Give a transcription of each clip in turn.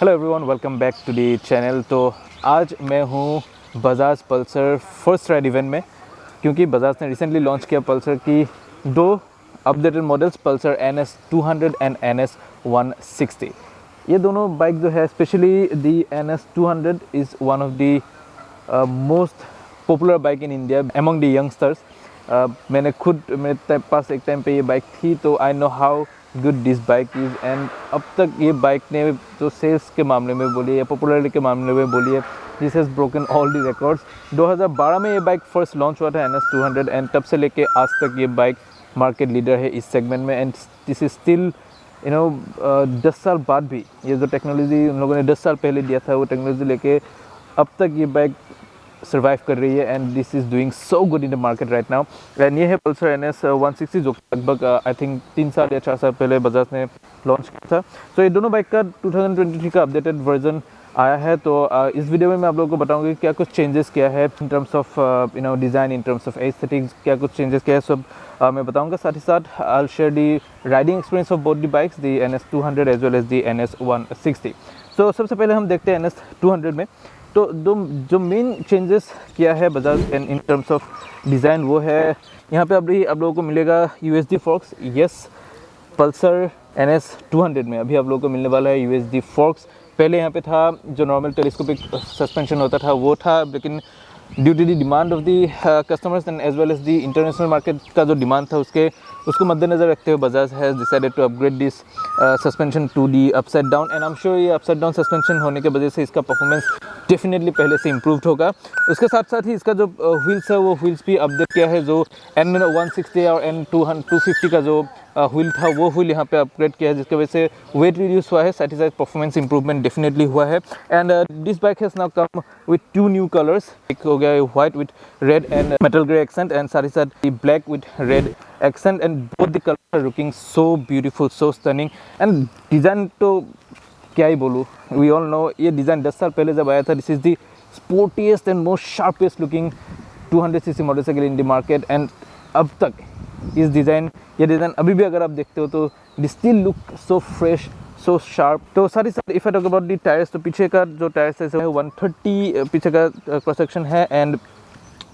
Hello everyone, welcome back to the channel. तो आज मैं हूँ Bajaj Pulsar first ride event में, क्योंकि बजाज ने रिसेंटली लॉन्च किया पल्सर की दो updated models, Pulsar NS 200 and NS 160। ये दोनों बाइक जो है, specially the NS 200 is one of the most popular bike in India among the youngsters. मेरे पास एक टाइम पे ये बाइक थी, तो I know how good this bike is. And अब तक ये बाइक ने जो सेल्स के मामले में बोलिए या पॉपुलरिटी के मामले में बोलिए, this has broken all the records. 2012 में ये बाइक फर्स्ट लॉन्च हुआ था NS 200, एंड तब से लेके आज तक ये बाइक मार्केट लीडर है इस सेगमेंट में। एंड दिस इज स्टिल 10 साल बाद भी ये जो टेक्नोलॉजी उन लोगों ने 10 साल पहले दिया था, वो टेक्नोलॉजी लेके अब तक ये बाइक सर्वाइव कर रही है। And this is doing so good in the market right now. And ये है पल्सर NS 160, जो लगभग आई थिंक 3 साल या 4 साल पहले बजाज ने लॉन्च किया था। तो ये दोनों बाइक का 2023 का अपडेटेड वर्जन आया है। तो इस वीडियो में मैं आप लोगों को बताऊंगा कि क्या कुछ चेंजेस किया है in terms of design, in terms of aesthetics, क्या कुछ चेंजेस किया है, सब मैं बताऊंगा। साथ ही साथ I will share the riding experience of both the bikes, the NS 200 as well as the NS 160। तो सबसे पहले हम देखते हैं NS 200 में। तो जो मेन चेंजेस किया है Bajaj in terms of design, वो है यहाँ पे अभी आप लोगों को मिलेगा USD forks. Yes, Pulsar NS 200 में अभी आप लोगों को मिलने वाला है USD फोर्क्स। पहले यहाँ पे था जो नॉर्मल टेलीस्कोपिक सस्पेंशन होता था वो था, लेकिन due to the demand of the customers and as well as the international market का जो डिमांड था उसको मद्देनजर रखते हुए Bajaj has decided to upgrade this suspension to the upside down. And I am sure ये अपसाइड डाउन सस्पेंशन होने की वजह से इसका परफॉर्मेंस डेफिनेटली पहले से इम्प्रूव्ड होगा। उसके साथ साथ ही इसका जो व्हील्स है वो व्हील्स भी अपडेट किया है। जो N 160 और N 250 का जो व्हील था वो व्हील यहाँ पे अपग्रेड किया है, जिसकी वजह से वेट रिड्यूस हुआ है, साथ ही साथ परफॉर्मेंस इंप्रूवमेंट डेफिनेटली हुआ है। And this bike has now come with 2 new colours. एक हो गया white with red and metal grey accent, and साथ ही साथ black with red accent, and both the colours are looking so beautiful, so stunning. And design तो क्या ही बोलूँ, वी ऑल नो ये डिज़ाइन 10 साल पहले जब आया था, this is the sportiest and most sharpest looking 200cc motorcycle in the market. And अब तक ये डिज़ाइन अभी भी अगर आप देखते हो तो this still look so fresh, so sharp. तो साथ ही साथ if I talk about the tyres, तो पीछे का जो टायर्स है 130 पीछे का क्रॉस सेक्शन है, एंड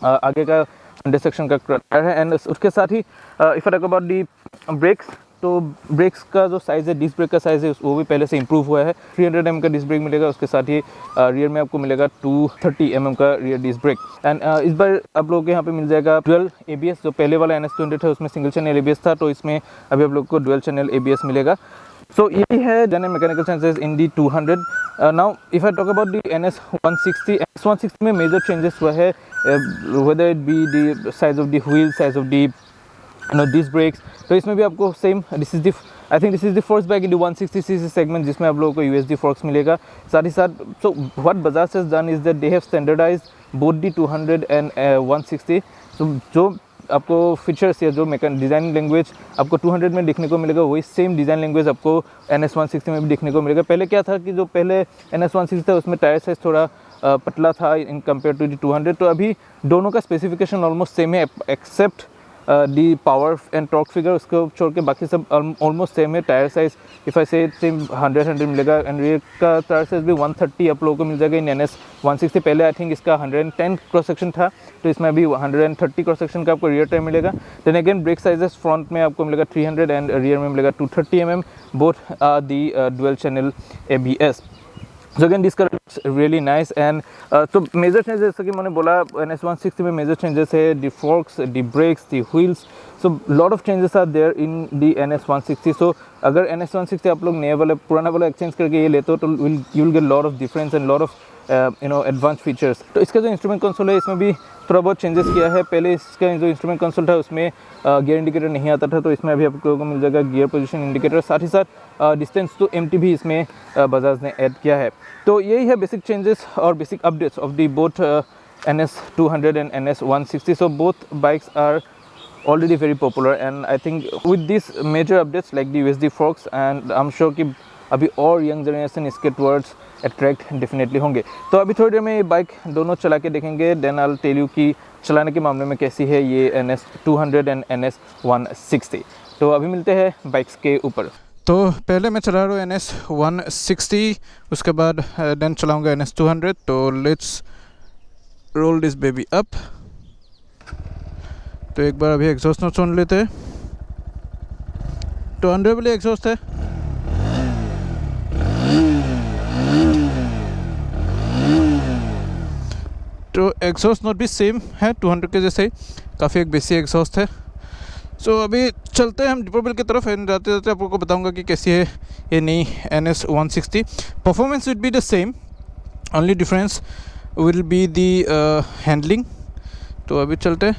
आगे का अंडर सेक्शन का टायर है। एंड उसके साथ ही if I talk about the brakes, तो ब्रेक्स का जो साइज़ है, डिस्क ब्रेक का साइज़ है, वो भी पहले से इंप्रूव हुआ है। 300 mm का डिस्क ब्रेक मिलेगा, उसके साथ ही रियर में आपको मिलेगा 230 mm का रियर डिस्क ब्रेक। एंड इस बार आप लोगों को यहाँ पे मिल जाएगा डुअल ABS। जो पहले वाला NS 200 था उसमें सिंगल चैनल ABS था, तो इसमें अभी आप लोग को डुअल चैनल ABS मिलेगा। सो यही है general mechanical changes in the 200। Now if I talk about the NS 160, NS 160 में मेजर चेंजेस हुआ है, whether it be the size of the wheel, size of the disc brakes. तो इसमें भी आपको same this is the first bike in the 160cc segment जिसमें आप लोगों को USD फोर्क्स मिलेगा। साथ ही साथ so what Bajaj has done is that they have standardised both the 200 and 160। सो जो आपको फीचर्स या जो डिज़ाइन लैंग्वेज आपको 200 में देखने को मिलेगा, वही सेम डिज़ाइन लैंग्वेज आपको NS 160 में भी देखने को मिलेगा। पहले क्या था कि जो पहले NS 160 था उसमें टायर साइज थोड़ा पतला था इन कंपेयर टू दी 200। तो अभी दोनों का स्पेसिफिकेशन ऑलमोस्ट सेम है, except the power and torque figure, उसको छोड़ के बाकी सब ऑलमोस्ट सेम है। Tyre size if I say same 100 मिलेगा, एंड रियर का टायर साइज भी 130 आप लोगों को मिल जाएगा इन NS 160। पहले आई थिंक इसका 110 क्रॉस सेक्शन था, तो इसमें अभी 130 क्रॉस सेक्शन का आपको रियर टायर मिलेगा। Then again brake sizes front में आपको मिलेगा 300 एंड रियर में मिलेगा 230 mm, both are the dual channel ABS। So again this car looks really nice। and so major changes जैसा कि मैंने बोला NS 160 में major changes है the forks, the brakes, the wheels। so lot of changes are there in the NS 160। so अगर NS 160 आप लोग नया वाला पुराना वाला एक्सचेंज करके ये लेते हो तो you will get lot of difference and lot of advance features. तो इसका जो इंस्ट्रूमेंट कंसोल है इसमें भी थोड़ा बहुत चेंजेस किया है। पहले इसका जो इंस्ट्रूमेंट कंसोल था उसमें गियर इंडिकेटर नहीं आता था, तो इसमें अभी आप लोगों को मिल जाएगा गियर पोजीशन इंडिकेटर। साथ ही साथ डिस्टेंस टू एम्प्टी भी इसमें बजाज ने ऐड किया है। तो यही है बेसिक चेंजेस और basic updates of the both NS200 and NS160. So both bikes are already very popular, and I think with these major updates like the USD forks, and I'm sure कि अभी और young generation इसके towards attract definitely होंगे। तो अभी थोड़ी देर में ये बाइक दोनों चला के देखेंगे, then I will tell you कि चलाने के मामले में कैसी है ये NS200 एंड NS160। तो अभी मिलते हैं बाइक्स के ऊपर। तो पहले मैं चला रहा हूँ NS160, उसके बाद देन चलाऊँगा NS200। तो let's roll this baby up. तो एक बार अभी एग्जॉस्ट नोट सुन लेते हैं। तो अंडरबली एग्जॉस्ट है। तो एग्जॉस्ट नोट भी सेम है 200 के जैसे ही, काफ़ी एक बेसी एग्जॉस्ट है। सो अभी चलते हैं हम डिपोबिल की तरफ, एंड जाते जाते आप लोगों को बताऊंगा कि कैसी है ये नई NS160। Performance will be the same, only difference will be the handling. तो अभी चलते हैं।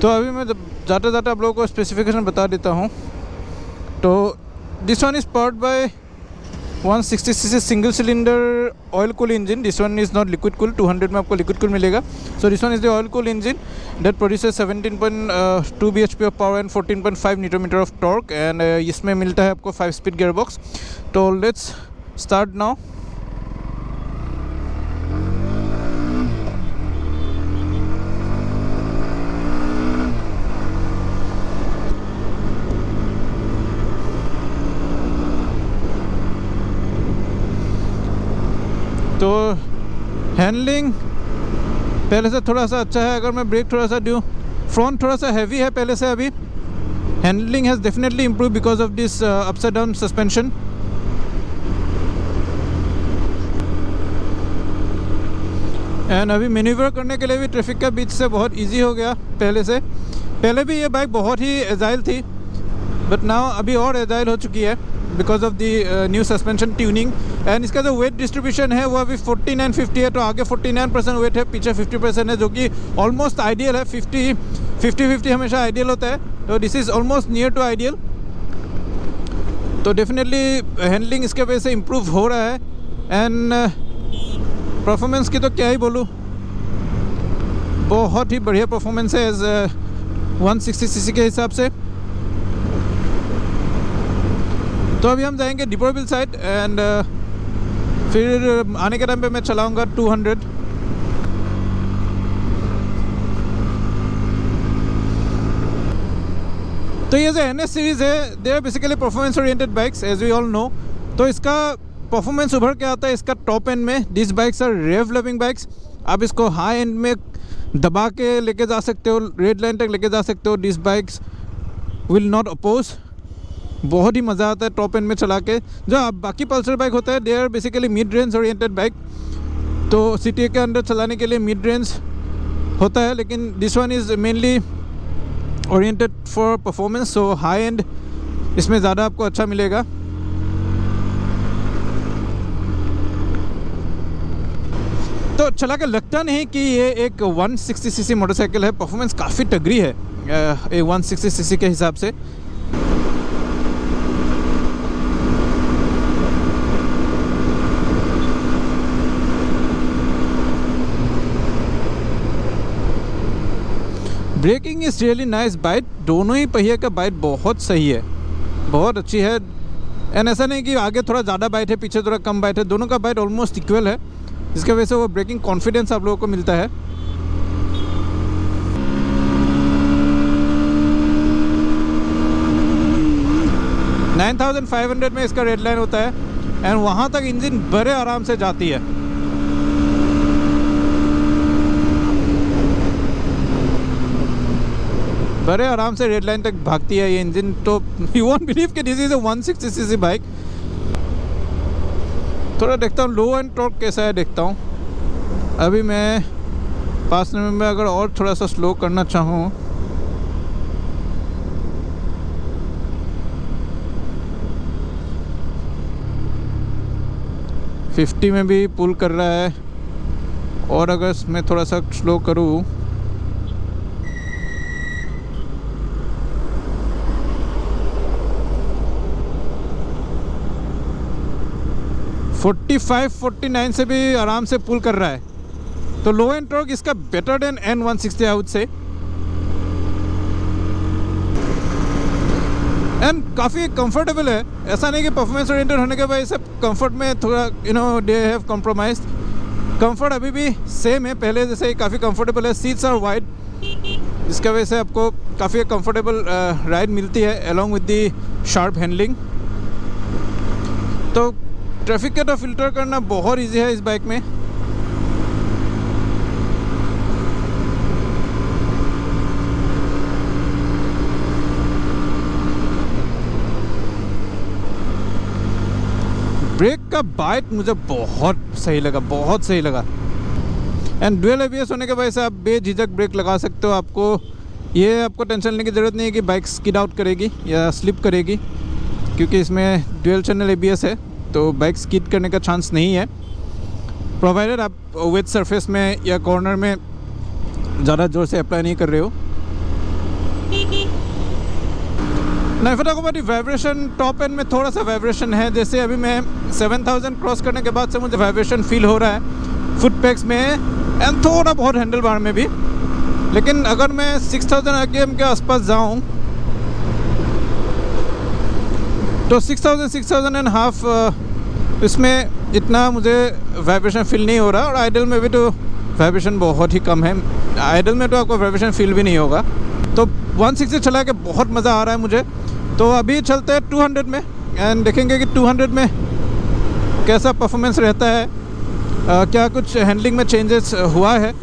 तो अभी मैं जाते जाते आप लोगों को स्पेसिफिकेशन बता देता हूँ। तो this one is powered by 160cc single cylinder oil cool engine. This one is not liquid cool, 200 में आपको लिक्विड कूल मिलेगा। So this one is the oil cool engine that produces 17.2 bhp of power and 14.5 Nm of torque, and इसमें मिलता है आपको 5 speed gear box. तो let's start now. तो handling पहले से थोड़ा सा अच्छा है। अगर मैं ब्रेक थोड़ा सा दूँ, फ्रंट थोड़ा सा हैवी है पहले से। अभी handling has definitely improve because of this upside down suspension. And अभी मैन्यूवर करने के लिए भी ट्रैफिक के बीच से बहुत इजी हो गया पहले से। पहले भी ये बाइक बहुत ही एजाइल थी, बट नाउ अभी और एजाइल हो चुकी है because of the new suspension tuning. And इसका जो वेट डिस्ट्रीब्यूशन है वो अभी 49-50 है। तो आगे 49% वेट है, पीछे 50% है, जो कि ऑलमोस्ट आइडियल है। 50-50 हमेशा आइडियल होता है, तो this is almost near to ideal. तो डेफिनेटली हैंडलिंग इसके वजह से इम्प्रूव हो रहा है। एंड परफॉर्मेंस की तो क्या ही बोलूँ, बहुत ही बढ़िया परफॉर्मेंस है एज 160cc के हिसाब से। तो अभी हम जाएंगे डिपोबिल साइड, एंड फिर आने के टाइम पे मैं चलाऊंगा 200। तो ये जो NS सीरीज़ है, they are basically performance oriented bikes as we all know. तो इसका परफॉर्मेंस उभर के आता है इसका टॉप एंड में। This bikes are rev loving bikes. आप इसको हाई एंड में दबा के लेके जा सकते हो, रेड लाइन तक लेके जा सकते हो। This bikes will not oppose. बहुत ही मज़ा आता है टॉप एंड में चला के। जो आप बाकी पल्सर बाइक होता है, they are basically mid range oriented bike. तो सिटी के अंदर चलाने के लिए मिड रेंज होता है, लेकिन this one is mainly oriented for performance. So high and इसमें ज़्यादा आपको अच्छा मिलेगा। तो चला के लगता नहीं कि ये एक 160cc मोटरसाइकिल है। परफॉर्मेंस काफ़ी तगड़ी है 160cc के हिसाब से। Braking is really nice. Bite दोनों ही पहिए का बाइट बहुत सही है, बहुत अच्छी है। एंड ऐसा नहीं कि आगे थोड़ा ज़्यादा बाइट है, पीछे थोड़ा कम बाइट है। दोनों का बाइट ऑलमोस्ट इक्वल है, जिसकी वजह से वो ब्रेकिंग कॉन्फिडेंस आप लोगों को मिलता है। $9,500 में इसका रेड लाइन होता है, एंड वहाँ तक इंजन बड़े आराम से जाती है। बड़े आराम से रेड लाइन तक भागती है ये इंजन। तो यू वोंट बिलीव कि this is a 160cc bike. थोड़ा देखता हूँ लो एंड टॉर्क कैसा है, देखता हूँ। अभी मैं 5 नंबर में अगर और थोड़ा सा स्लो करना चाहूँ, 50 में भी पुल कर रहा है। और अगर मैं थोड़ा सा स्लो करूँ, $45-49 से भी आराम से पुल कर रहा है। तो लो एंड टॉर्क इसका better than N160 I would से। एंड काफ़ी कंफर्टेबल है, ऐसा नहीं कि परफॉर्मेंस ओरिएंटेड होने के वजह से कंफर्ट में थोड़ा दे हैव कॉम्प्रोमाइज। कंफर्ट अभी भी सेम है पहले जैसे ही, काफ़ी कंफर्टेबल है। सीट्स आर वाइड, इसके वजह से आपको काफ़ी कंफर्टेबल राइड मिलती है along with the sharp handling. तो ट्रैफिक का तो फिल्टर करना बहुत ईजी है इस बाइक में। ब्रेक का बाइट मुझे बहुत सही लगा, बहुत सही लगा। एंड डुअल एबीएस होने के वजह से आप बेझिझक ब्रेक लगा सकते हो। आपको टेंशन लेने की ज़रूरत नहीं है कि बाइक स्किड आउट करेगी या स्लिप करेगी, क्योंकि इसमें डुअल चैनल एबीएस है तो बाइक स्किड करने का चांस नहीं है, प्रोवाइडेड आप वेट सरफेस में या कॉर्नर में ज़्यादा ज़ोर से अप्लाई नहीं कर रहे हो। ना फटा को बाटी वाइब्रेशन, टॉप एंड में थोड़ा सा वाइब्रेशन है। जैसे अभी मैं 7000 क्रॉस करने के बाद से मुझे वाइब्रेशन फील हो रहा है फुट पैक्स में एंड थोड़ा बहुत हैंडल बार में भी। लेकिन अगर मैं 6000 आरपीएम के आसपास जाऊँ तो 6000 एंड हाफ इसमें इतना मुझे वाइब्रेशन फील नहीं हो रहा। और आइडल में भी तो वाइब्रेशन बहुत ही कम है, आइडल में तो आपको वाइब्रेशन फील भी नहीं होगा। तो 160 चला के बहुत मज़ा आ रहा है मुझे। तो अभी चलते हैं 200 में एंड देखेंगे कि 200 में कैसा परफॉर्मेंस रहता है, क्या कुछ हैंडलिंग में चेंजेस हुआ है।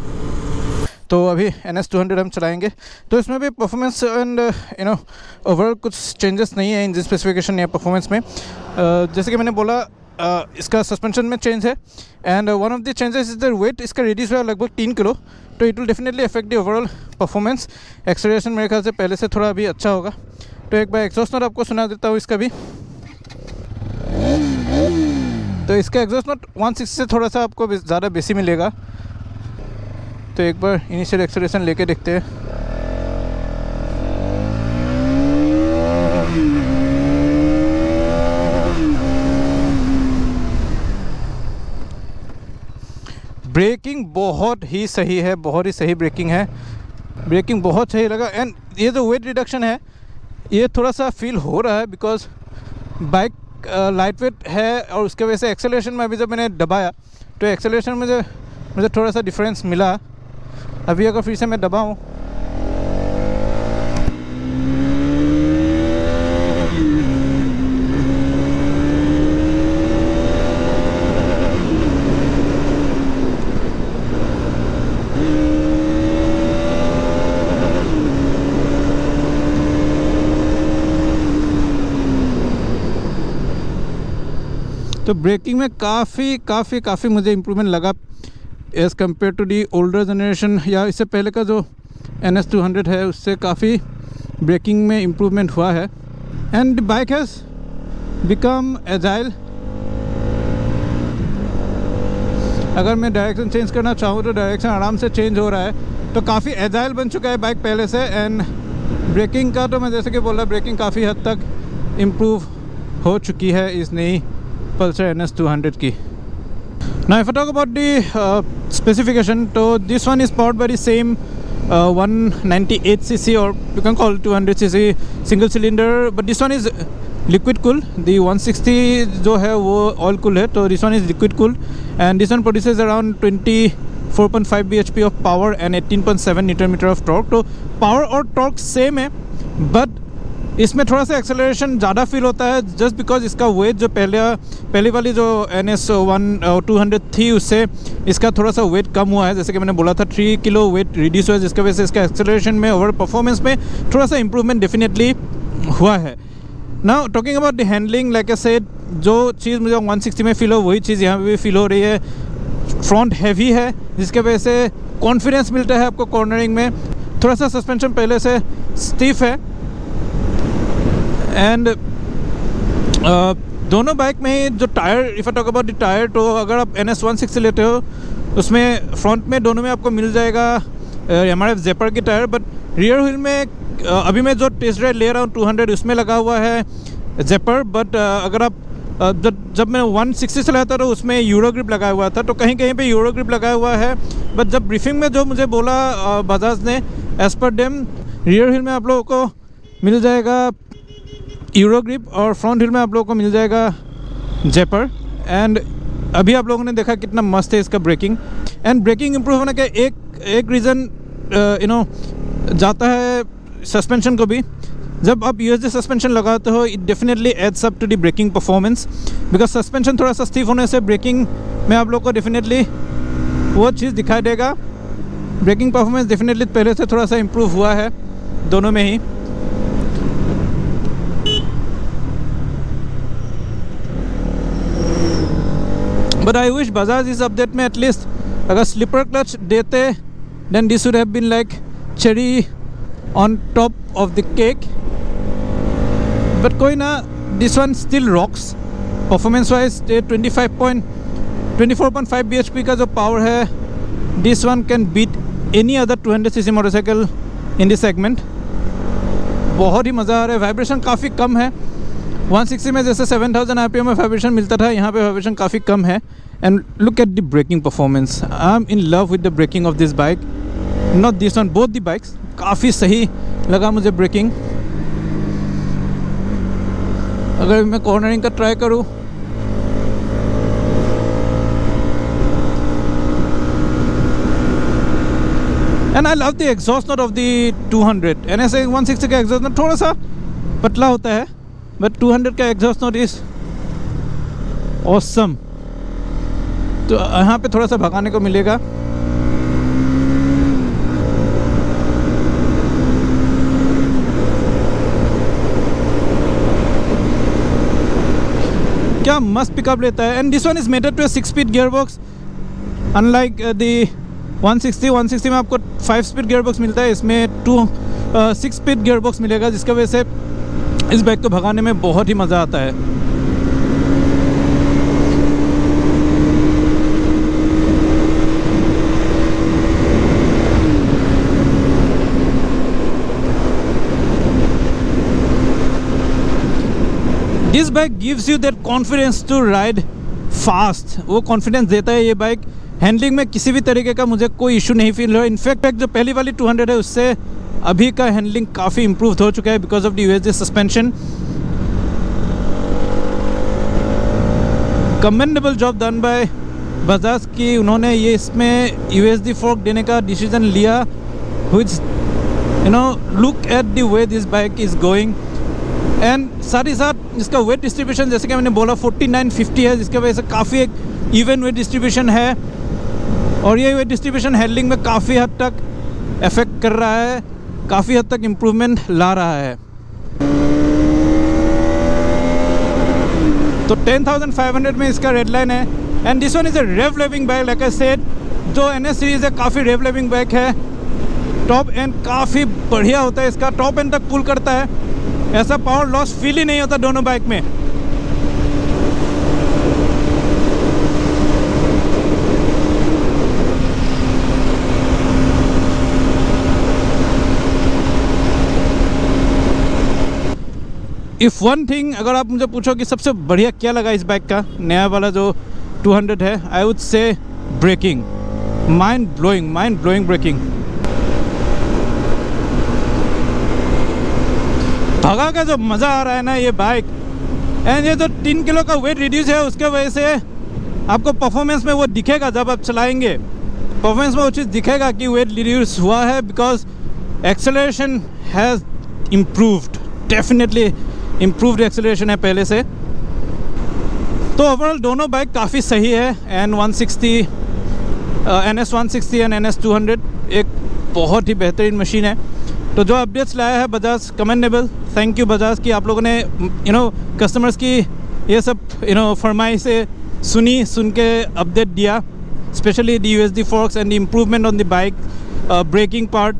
तो अभी NS200 हम चलाएंगे। तो इसमें भी परफॉर्मेंस एंड ओवरऑल कुछ चेंजेस नहीं है इंजन स्पेसिफिकेशन या परफॉर्मेंस में। जैसे कि मैंने बोला इसका सस्पेंशन में चेंज है and one of the changes is the weight. इसका रिड्यूस हुआ लगभग 3 किलो, तो it will definitely affect the overall performance. Acceleration मेरे ख्याल से पहले से थोड़ा अभी अच्छा होगा। तो एक बार एग्जॉस्ट नोट आपको सुना देता हूँ इसका भी। तो इसका एग्जॉस्ट नोट 160 से थोड़ा सा आपको ज़्यादा बेसी मिलेगा। तो एक बार इनिशियल एक्सेलरेशन लेके देखते हैं। ब्रेकिंग बहुत ही सही है, बहुत ही सही ब्रेकिंग है। ब्रेकिंग बहुत सही लगा एंड ये जो वेट रिडक्शन है ये थोड़ा सा फील हो रहा है बिकॉज बाइक लाइट वेट है। और उसके वजह से एक्सेलरेशन में अभी जब मैंने दबाया तो एक्सेलरेशन में मुझे थोड़ा सा डिफरेंस मिला। अभी अगर फिर से मैं दबाऊँ तो ब्रेकिंग में काफ़ी मुझे इम्प्रूवमेंट लगा as compared to the older generation या इससे पहले का जो NS200 है उससे काफ़ी ब्रेकिंग में इम्प्रूवमेंट हुआ है। And bike has become agile. अगर मैं डायरेक्शन चेंज करना चाहूँ तो डायरेक्शन आराम से चेंज हो रहा है। तो काफ़ी एजाइल बन चुका है बाइक पहले से। एंड ब्रेकिंग का तो मैं जैसे कि बोल रहा, ब्रेकिंग काफ़ी हद तक इम्प्रूव हो चुकी है इस नई पल्सर NS200 की। Now if I talk about the specification, so this one is powered by the same 198cc or you can call it 200cc single cylinder, but this one is liquid cooled. The 160 जो है वो oil cooled है, तो this one is liquid cooled and this one produces around 24.5 bhp of power and 18.7 Nm of torque. तो power और torque same है, but इसमें थोड़ा सा एक्सेलरेशन ज़्यादा फील होता है जस्ट बिकॉज इसका वेट जो पहली वाली जो NS200 थी उससे इसका थोड़ा सा वेट कम हुआ है। जैसे कि मैंने बोला था 3 किलो वेट रिड्यूस हुआ है, जिसकी वजह से इसका एक्सेलरेशन में ओवर परफॉर्मेंस में थोड़ा सा इम्प्रूवमेंट डेफिनेटली हुआ है। Now talking about the handling, like I said, जो चीज़ मुझे 160 में फील हो वही चीज़ यहाँ पे भी फील हो रही है। फ्रंट हैवी है जिसके वजह से कॉन्फिडेंस मिलता है आपको कॉर्नरिंग में। थोड़ा सा सस्पेंशन पहले से स्टिफ है एंड दोनों बाइक में जो tyre, if I talk about the tyre, तो अगर आप NS 160 लेते हो उसमें फ्रंट में दोनों में आपको मिल जाएगा MRF Zephyr की टायर, बट रियर व्हील में अभी मैं जो टेस्ट राइड ले रहा हूँ 200 उसमें लगा हुआ है Zephyr, बट अगर आप जब मैं 160 चलाया था तो उसमें यूरो ग्रिप लगा हुआ था, तो कहीं कहीं पे यूरो ग्रिप लगा हुआ है। बट जब ब्रीफिंग में जो मुझे बोला बजाज ने, as per dam rear wheel में आप लोगों को मिल जाएगा यूरो ग्रिप और फ्रंट व्हील में आप लोगों को मिल जाएगा Zephyr। एंड अभी आप लोगों ने देखा कितना मस्त है इसका ब्रेकिंग, एंड ब्रेकिंग इम्प्रूव होने का एक रीज़न जाता है सस्पेंशन को भी। जब आप USD सस्पेंशन लगाते हो it definitely adds up to the braking performance, because suspension थोड़ा सा स्टीफ होने से ब्रेकिंग में आप लोग को डेफिनेटली वो चीज़ दिखाई देगा। ब्रेकिंग परफॉर्मेंस डेफिनेटली पहले से थोड़ा सा इम्प्रूव हुआ है दोनों में ही। बट आई विश बजाज इस अपडेट में एटलीस्ट अगर स्लीपर क्लच देते then this would have been like cherry on top of the cake, but कोई ना, this one still rocks performance wise. 24.5 bhp का जो पावर है, this one can beat any other 200cc motorcycle in this segment. बहुत ही मज़ा आ रहा है। वाइब्रेशन काफ़ी कम है। 160 में जैसे 7000 RPM में वाइब्रेशन मिलता था, यहाँ पे वाइब्रेशन काफ़ी कम है। And look at the braking performance, I am in love with the braking of this bike, not this one, both the bikes. काफ़ी सही लगा मुझे ब्रेकिंग। अगर मैं कॉर्नरिंग का ट्राई करूँ, and I love the exhaust note of the 200। NS 160 का exhaust note थोड़ा सा पतला होता है, बट 200 का एग्जॉस्ट नोट इज ऑसम। तो यहाँ पे थोड़ा सा भगाने को मिलेगा। क्या मस्त पिकअप लेता है। And this one is mated to 6-speed gearbox, unlike the 160 में आपको 5-speed गियरबॉक्स मिलता है, इसमें 6-speed गियरबॉक्स मिलेगा, जिसकी वजह से इस बाइक को भगाने में बहुत ही मज़ा आता है। This bike gives you that confidence to ride fast. वो कॉन्फिडेंस देता है ये बाइक। हैंडलिंग में किसी भी तरीके का मुझे कोई इशू नहीं फील हो। इनफैक्ट जो पहली वाली 200 है उससे अभी का हैंडलिंग काफ़ी इम्प्रूव हो चुका है because of the USD suspension. Commendable job done by Bajaj की, उन्होंने ये इसमें USD फोर्क देने का डिसीजन लिया, which look at the way this bike is going. And साथ ही साथ इसका वेट डिस्ट्रीब्यूशन, जैसे कि मैंने बोला 49-50 है, जिसकी वजह से काफ़ी एक इवन वेट डिस्ट्रीब्यूशन है, और ये वेट डिस्ट्रीब्यूशन हैंडलिंग में काफ़ी हद तक इफेक्ट कर रहा है, काफ़ी हद तक इम्प्रूवमेंट ला रहा है। तो 10,500 में इसका रेड लाइन है। And this one is a rev loving bike, like I said. जो NS सीरीज़ है काफ़ी रेव लेविंग बाइक है। टॉप एंड काफ़ी बढ़िया होता है इसका, टॉप एंड तक पुल करता है, ऐसा पावर लॉस फील ही नहीं होता दोनों बाइक में। इफ़ वन थिंग, अगर आप मुझे पूछो कि सबसे बढ़िया क्या लगा इस बाइक का, नया वाला जो 200 है, I would say braking. Mind blowing braking. भगा का जो मज़ा आ रहा है ना ये बाइक, एंड ये जो 3 किलो का वेट रिड्यूस है उसके वजह से आपको परफॉर्मेंस में वो दिखेगा। जब आप चलाएंगे परफॉर्मेंस में वो चीज़ दिखेगा कि वेट रिड्यूस हुआ है, because acceleration has improved, definitely improved acceleration है पहले से। तो ओवरऑल दोनों बाइक काफ़ी सही है। एंड 160 NS 160 एंड NS 200 एक बहुत ही बेहतरीन मशीन है। तो जो अपडेट्स लाया है Bajaj, commendable. Thank you Bajaj कि आप लोगों ने कस्टमर्स की ये सब फरमाइश से सुन के अपडेट दिया, specially the USD forks and the improvement on the bike braking part.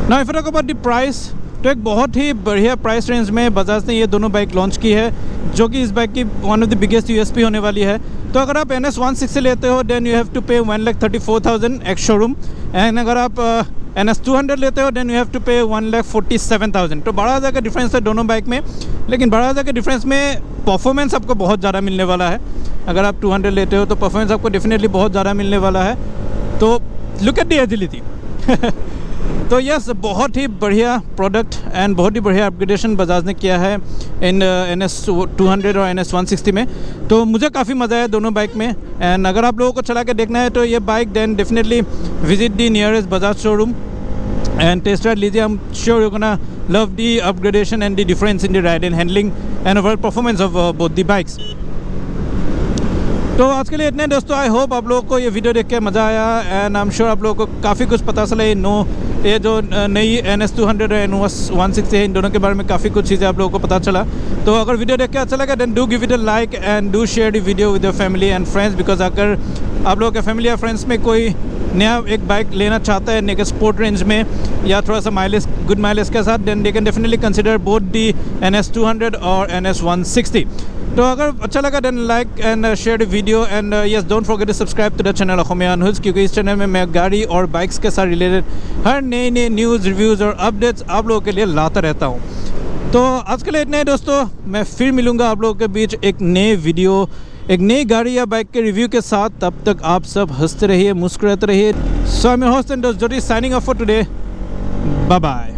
Now if I talk about the price, तो एक बहुत ही बढ़िया प्राइस रेंज में बजाज ने ये दोनों बाइक लॉन्च की है, जो कि इस बाइक की one of the biggest USP होने वाली है। तो अगर आप NS 160 लेते हो देन यू हैव टू पे 1,34,000 एक्स शोरूम, एंड अगर आप NS 200 लेते हो देन यू हैव टू पे 1,47,000। तो 12,000 का डिफरेंस है दोनों बाइक में, लेकिन 12,000 के डिफरेंस में परफॉर्मेंस आपको बहुत ज़्यादा मिलने वाला है। अगर आप 200 लेते हो तो परफॉर्मेंस आपको डेफिनेटली बहुत ज़्यादा मिलने वाला है। तो लुक एट द एजिलिटी। तो यस, बहुत ही बढ़िया प्रोडक्ट एंड बहुत ही बढ़िया अपग्रेडेशन बजाज ने किया है इन NS 200 और NS 160 में। तो मुझे काफ़ी मज़ा आया दोनों बाइक में, एंड अगर आप लोगों को चला के देखना है तो ये bike then definitely visit the nearest Bajaj showroom and test ride लीजिए। I am sure you gonna love the upgradation and the difference in the ride and handling and overall performance of both the bikes. तो आज के लिए इतने दोस्तों, I hope आप लोगों को ये वीडियो देख के मज़ा आया एंड आई एम श्योर आप लोगों को काफ़ी कुछ पता चला। ये जो नई NS 200 और NS 160 है, इन दोनों के बारे में काफ़ी कुछ चीज़ें आप लोगों को पता चला। तो अगर वीडियो देख के अच्छा लगा then do give it a like and do share the video with your family and friends, because अगर आप लोगों के फैमिली या फ्रेंड्स में कोई नया एक बाइक लेना चाहता है नेक्स्ट स्पोर्ट रेंज में या थोड़ा सा माइलेज, गुड माइलेज के साथ, then they can definitely consider both the NS 200 और NS 160। तो अगर अच्छा लगा then like and share the video and yes don't forget to subscribe to the channel अखोमिया अनहुज, क्योंकि इस चैनल में मैं गाड़ी और बाइक्स के साथ रिलेटेड हर नए नए न्यूज़, रिव्यूज़ और अपडेट्स आप लोगों के लिए लाता रहता हूँ। तो आज के लिए इतने ही दोस्तों, मैं फिर मिलूँगा आप लोगों के बीच एक नए वीडियो, एक नई गाड़ी या बाइक के रिव्यू के साथ। तब तक आप सब हंसते रहिए, मुस्कुराते रहिए। So I am your host and Jyoti signing off for today. Bye bye.